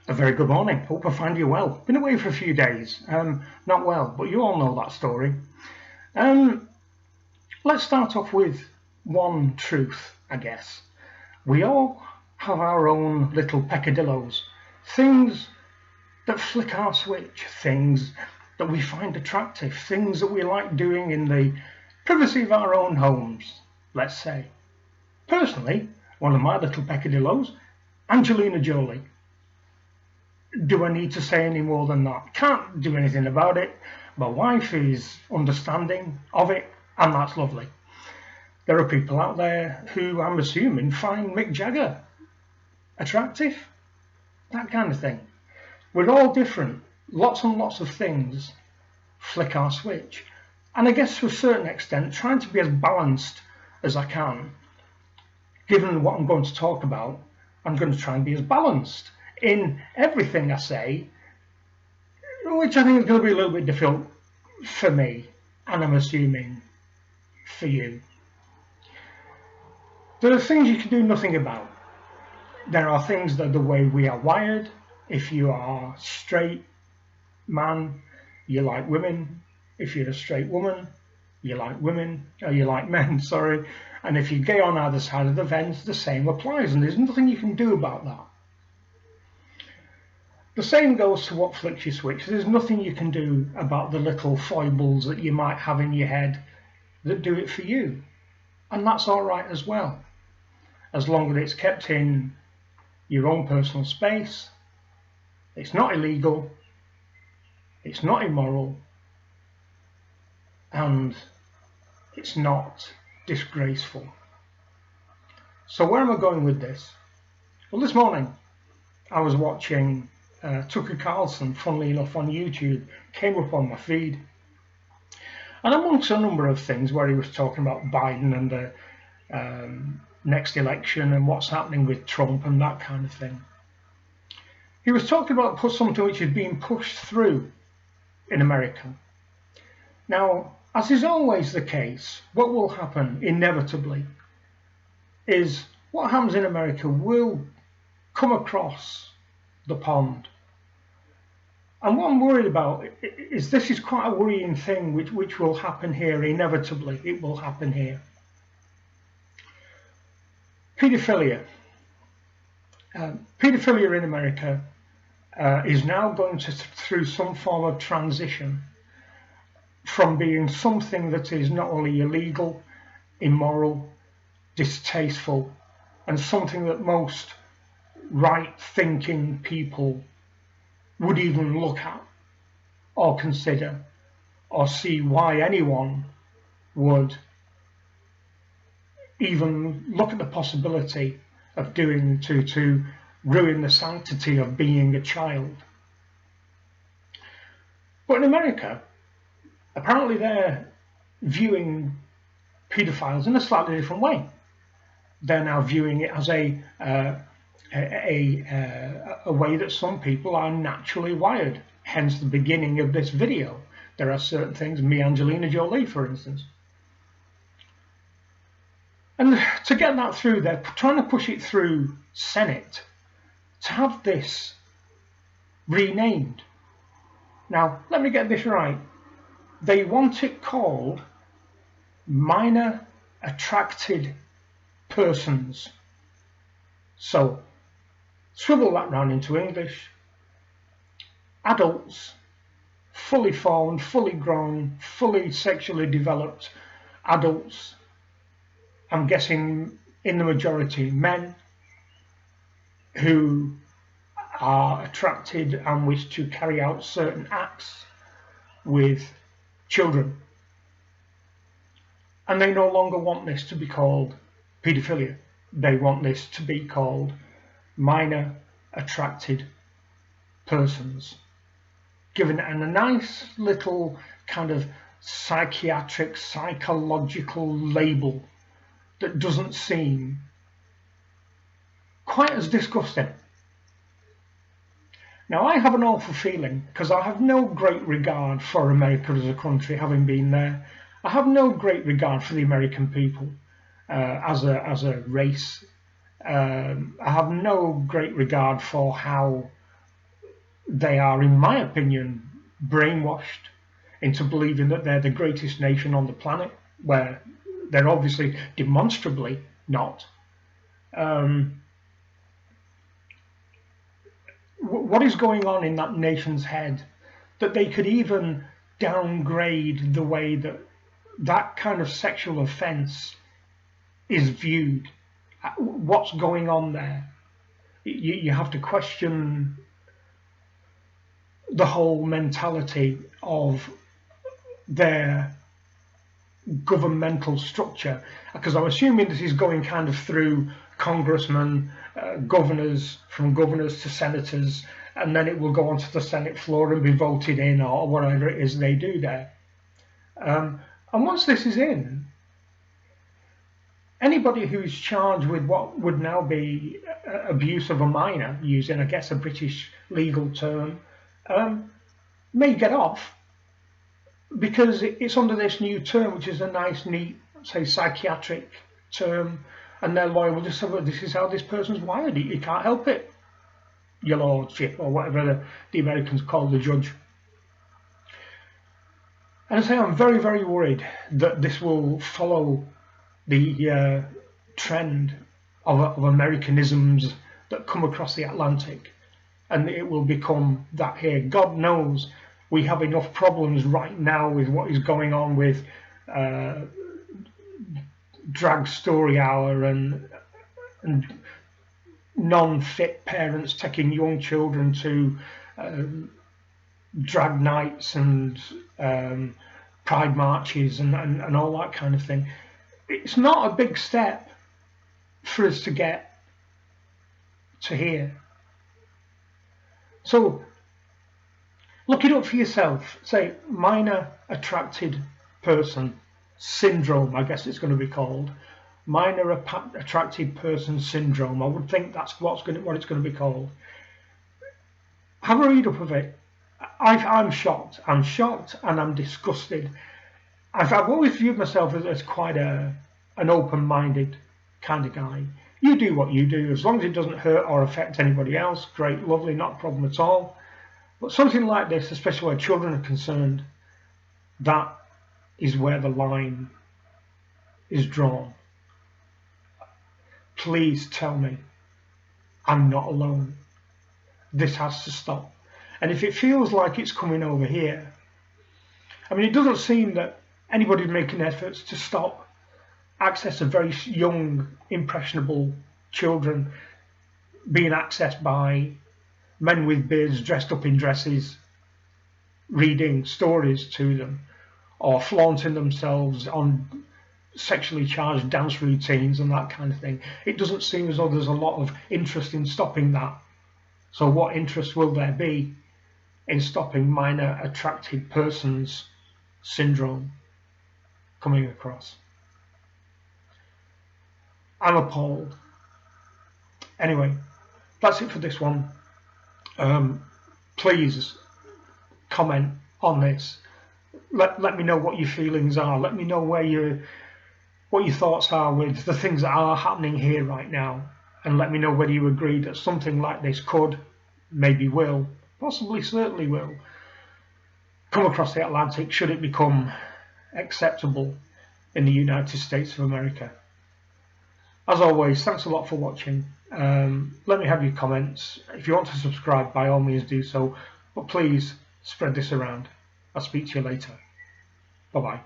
A very good morning. Hope I find you well. Been away for a few days. Not well, but you all know that story. Let's start off with one truth, I guess. We all have our own little peccadillos, things that flick our switch, things that we find attractive, things that we like doing in the privacy of our own homes, let's say. Personally, one of my little peccadillos, Angelina Jolie. Do I need to say any more than that? Can't do anything about it. My wife is understanding of it, and that's lovely. There are people out there who, I'm assuming, find Mick Jagger attractive. That kind of thing. We're all different. Lots and lots of things flick our switch. And I guess to a certain extent, trying to be as balanced as I can, given what I'm going to talk about, I'm going to try and be as balanced in everything I say, which I think is going to be a little bit difficult for me, and I'm assuming for you. There are things you can do nothing about. There are things that are the way we are wired. If you are a straight man, you like women. If you're a straight woman, you like women, or you like men, sorry. And if you're gay on either side of the fence, the same applies, and there's nothing you can do about that. The same goes to what flicks your switch. There's nothing you can do about the little foibles that you might have in your head that do it for you. And that's all right as well, as long as it's kept in your own personal space. It's not illegal, it's not immoral, and it's not disgraceful. So where am I going with this? Well, this morning I was watching Tucker Carlson, funnily enough, on YouTube, came up on my feed. And amongst a number of things where he was talking about Biden and the next election and what's happening with Trump and that kind of thing, he was talking about something which is being pushed through in America. Now, as is always the case, what will happen inevitably is what happens in America will come across the pond. And what I'm worried about is this is quite a worrying thing which will happen here inevitably. It will happen here. Paedophilia. Paedophilia in America is now going through some form of transition from being something that is not only illegal, immoral, distasteful, and something that most right-thinking people would even look at or consider or see why anyone would even look at the possibility of doing to ruin the sanctity of being a child. But in America, apparently they're viewing paedophiles in a slightly different way. They're now viewing it as a way that some people are naturally wired, hence the beginning of this video. There are certain things, me, Angelina Jolie, for instance. And to get that through, they're trying to push it through Senate to have this renamed. Now, let me get this right. They want it called minor attracted persons. So, swivel that round into English. Adults, fully formed, fully grown, fully sexually developed adults, I'm guessing in the majority men, who are attracted and wish to carry out certain acts with children. And they no longer want this to be called paedophilia. They want this to be called minor attracted persons, given it a nice little kind of psychiatric, psychological label that doesn't seem quite as disgusting. Now, I have an awful feeling, because I have no great regard for America as a country, having been there. I have no great regard for the American people as a race. I have no great regard for how they are, in my opinion, brainwashed into believing that they're the greatest nation on the planet, where they're obviously demonstrably not. What is going on in that nation's head that they could even downgrade the way that that kind of sexual offence is viewed? What's going on there? You have to question the whole mentality of their governmental structure, because I'm assuming this is going kind of through congressmen, governors, from governors to senators, and then it will go onto the Senate floor and be voted in, or whatever it is they do there. And once this is in, anybody who's charged with what would now be abuse of a minor, using, I guess, a British legal term, may get off, because it's under this new term, which is a nice, neat, say, psychiatric term, and their lawyer will just say, well, this is how this person's wired. You can't help it, your lordship, or whatever the Americans call the judge. And I say I'm very, very worried that this will follow the trend of Americanisms that come across the Atlantic, and it will become that here. God knows we have enough problems right now with what is going on with drag story hour and non-fit parents taking young children to drag nights and pride marches and all that kind of thing. It's not a big step for us to get to here. So look it up for yourself. Say minor attracted person syndrome, I guess it's going to be called. Minor attracted person syndrome. I would think that's what it's going to be called. Have a read up of it. I'm shocked. I'm shocked and I'm disgusted. I've always viewed myself as quite an open-minded kind of guy. You do what you do, as long as it doesn't hurt or affect anybody else. Great, lovely, not a problem at all. But something like this, especially where children are concerned, that is where the line is drawn. Please tell me I'm not alone. This has to stop. And if it feels like it's coming over here, I mean, it doesn't seem that anybody's making efforts to stop access of very young, impressionable children being accessed by men with beards dressed up in dresses, reading stories to them, or flaunting themselves on sexually charged dance routines and that kind of thing. It doesn't seem as though there's a lot of interest in stopping that. So what interest will there be in stopping minor attracted persons syndrome coming across? I'm appalled. Anyway, that's it for this one. Please comment on this. Let me know what your feelings are. Let me know what your thoughts are with the things that are happening here right now, and let me know whether you agree that something like this could, maybe will, possibly certainly will, come across the Atlantic should it become acceptable in the United States of America. As always, thanks a lot for watching. Let me have your comments. If you want to subscribe, by all means do so, but please spread this around. I'll speak to you later. Bye-bye.